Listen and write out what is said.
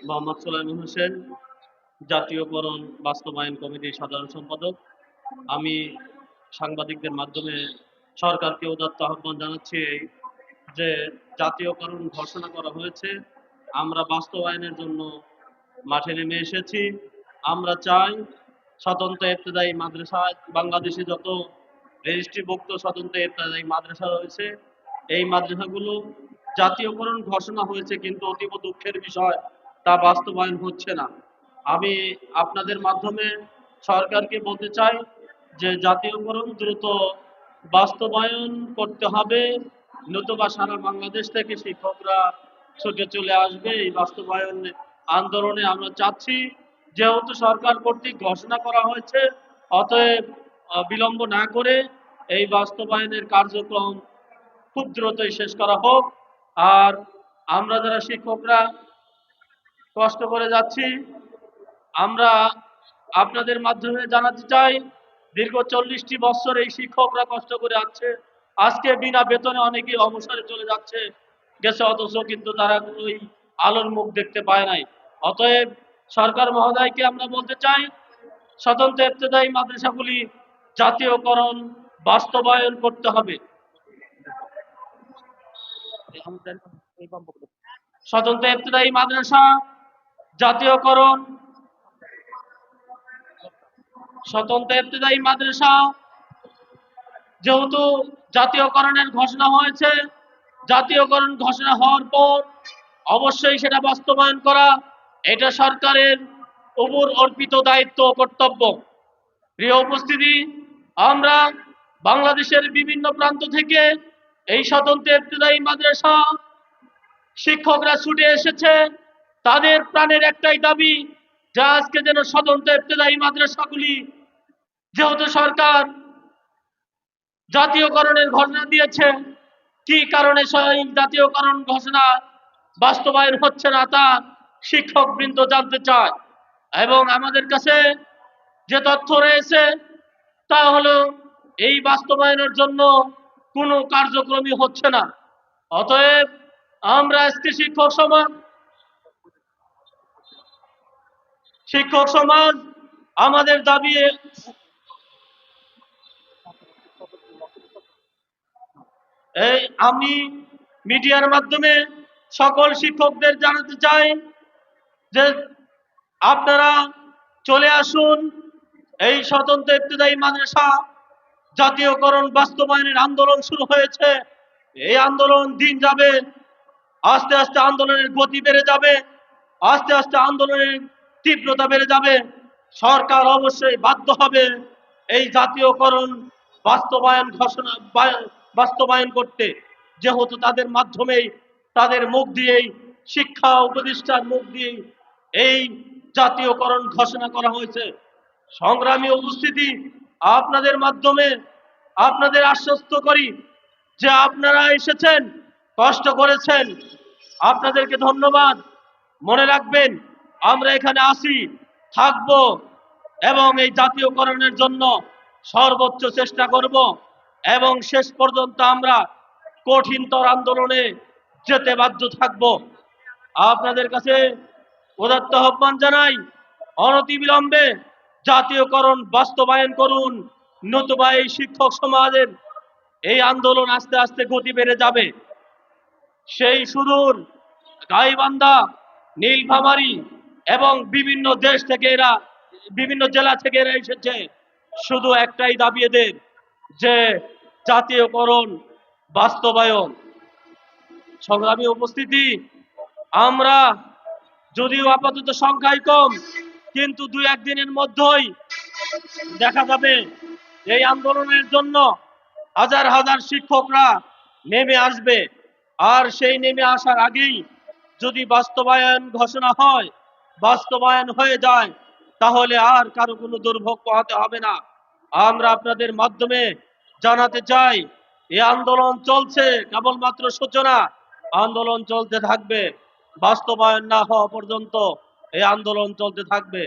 মোহাম্মদ সুলাইমান হোসেন, জাতীয়করণ বাস্তবায়ন কমিটির সাধারণ সম্পাদক। আমি সাংবাদিকদের মাধ্যমে সরকারকে উদাত্ত আহ্বান জানাচ্ছি যে জাতীয়করণ ঘোষণা করা হয়েছে, আমরা বাস্তবায়নের জন্য মাঠে নেমে এসেছি। আমরা চাই স্বতন্ত্র ইবতেদায়ী মাদ্রাসা, বাংলাদেশে যত রেজিস্ট্রিভুক্ত স্বতন্ত্র ইবতেদায়ী মাদ্রাসা রয়েছে, এই মাদ্রাসাগুলো জাতীয়করণ ঘোষণা হয়েছে, কিন্তু অতীব দুঃখের বিষয় তা বাস্তবায়ন হচ্ছে না। আমি আপনাদের মাধ্যমে সরকারকে বলতে চাই যে জাতীয়করণ দ্রুত বাস্তবায়ন করতে হবে, নতুবা সারা বাংলাদেশ থেকে শিক্ষকরা ছুটে চলে আসবে এই বাস্তবায়ন আন্দোলনে। আমরা চাচ্ছি, যেহেতু সরকার কর্তৃক ঘোষণা করা হয়েছে, অতএব বিলম্ব না করে এই বাস্তবায়নের কার্যক্রম খুব দ্রুতই শেষ করা হোক। আর আমরা যারা শিক্ষকরা কষ্ট করে যাচ্ছি, আমরা আপনাদের মাধ্যমে জানাতে চাই, দীর্ঘ 40টি বছর এই শিক্ষকরা কষ্ট করে আসছে। আজকে বিনা বেতনে অনেকে অবসরে চলে যাচ্ছে গেছে, অথচ কিন্তু তারা ওই আলোর মুখ দেখতে পায় নাই। অতএব সরকার মহোদয়কে আমরা বলতে চাই, স্বতন্ত্র ইবতেদায়ী মাদ্রাসাগুলি জাতীয়করণ বাস্তবায়ন করতে হবে। স্বতন্ত্র ইবতেদায়ী মাদ্রাসা জাতীয়করণ, স্বতন্ত্র ইবতেদায়ী মাদ্রাসা যেহেতু জাতীয়করণের ঘোষণা হয়েছে, জাতীয়করণ ঘোষণা হওয়ার পর অবশ্যই সেটা বাস্তবায়ন করা, এটা সরকারের উপর অর্পিত দায়িত্ব ও কর্তব্য। প্রিয় উপস্থিতি, আমরা বাংলাদেশের বিভিন্ন প্রান্ত থেকে এই স্বতন্ত্র ইবতেদায়ী মাদ্রাসা শিক্ষকরা ছুটে এসেছে। তাদের প্রাণের একটাই দাবি, যা আজকে যেন স্বতন্ত্র ইবতেদায়ী মাদ্রাসাগুলি, যেহেতু সরকার জাতীয়করণের ঘোষণা দিয়েছে, কি কারণে সেই জাতীয়করণ ঘোষণা বাস্তবায়ন হচ্ছে না তা শিক্ষক বৃন্দ জানতে চায়। এবং আমাদের কাছে যে তথ্য রয়েছে তা হলো, এই বাস্তবায়নের জন্য কোনো কার্যক্রমই হচ্ছে না। অতএব আমরা আজকে শিক্ষক সমাজ আমাদের দাবি, আমি মিডিয়ার মাধ্যমে সকল শিক্ষকদের জানাতে চাই যে আপনারা চলে আসুন। এই স্বতন্ত্র ইবতেদায়ী মাদ্রাসা জাতীয়করণ বাস্তবায়নের আন্দোলন শুরু হয়েছে। এই আন্দোলন দিন যাবে, আস্তে আস্তে আন্দোলনের গতি বেড়ে যাবে, আস্তে আস্তে আন্দোলনের তীব্রতা বেড়ে যাবে। সরকার অবশ্যই বাধ্য হবে এই জাতীয়করণ বাস্তবায়ন করতে, যেহেতু তাদের মাধ্যমেই, তাদের মুখ দিয়েই, শিক্ষা উপদেষ্টার মুখ দিয়েই এই জাতীয়করণ ঘোষণা করা হয়েছে। সংগ্রামী উপস্থিতি, আপনাদের মাধ্যমে আপনাদের আশ্বস্ত করি যে আপনারা এসেছেন, কষ্ট করেছেন, আপনাদেরকে ধন্যবাদ। মনে রাখবেন, আমরা এখানে আসি, থাকব এবং এই জাতীয়করণের জন্য সর্বোচ্চ চেষ্টা করব এবং শেষ পর্যন্ত আমরা কঠিনতর আন্দোলনে যেতে বাধ্য থাকব। আপনাদের কাছে উদাত্ত আহ্বান জানাই, অনতিবিলম্বে জাতীয়করণ বাস্তবায়ন করুন, নতুবা এই শিক্ষক সমাজের এই আন্দোলন আস্তে আস্তে গতি বেড়ে যাবে। সেই সুদূর গাইবান্ধা, নীলফামারী এবং বিভিন্ন দেশ থেকে এরা, বিভিন্ন জেলা থেকে এরা এসেছে শুধু একটাই দাবি এদের, যে জাতীয়করণ বাস্তবায়ন। সংগ্রামী উপস্থিতি, আমরা যদিও আপাতত সংখ্যায় কম, কিন্তু 2-1 দিনের মধ্যেই দেখা যাবে এই আন্দোলনের জন্য হাজার হাজার শিক্ষকরা নেমে আসবে। আর সেই নেমে আসার আগেই যদি বাস্তবায়ন ঘোষণা হয়, বাস্তবায়ন হয়ে যায়, তাহলে আর কারো কোনো দুর্ভোগ পোহাতে হবে না। আমরা আপনাদের মাধ্যমে জানাতে চাই, এই আন্দোলন চলছে, কেবলমাত্র সূচনা, আন্দোলন চলতে থাকবে, বাস্তবায়ন না হওয়া পর্যন্ত এই আন্দোলন চলতে থাকবে।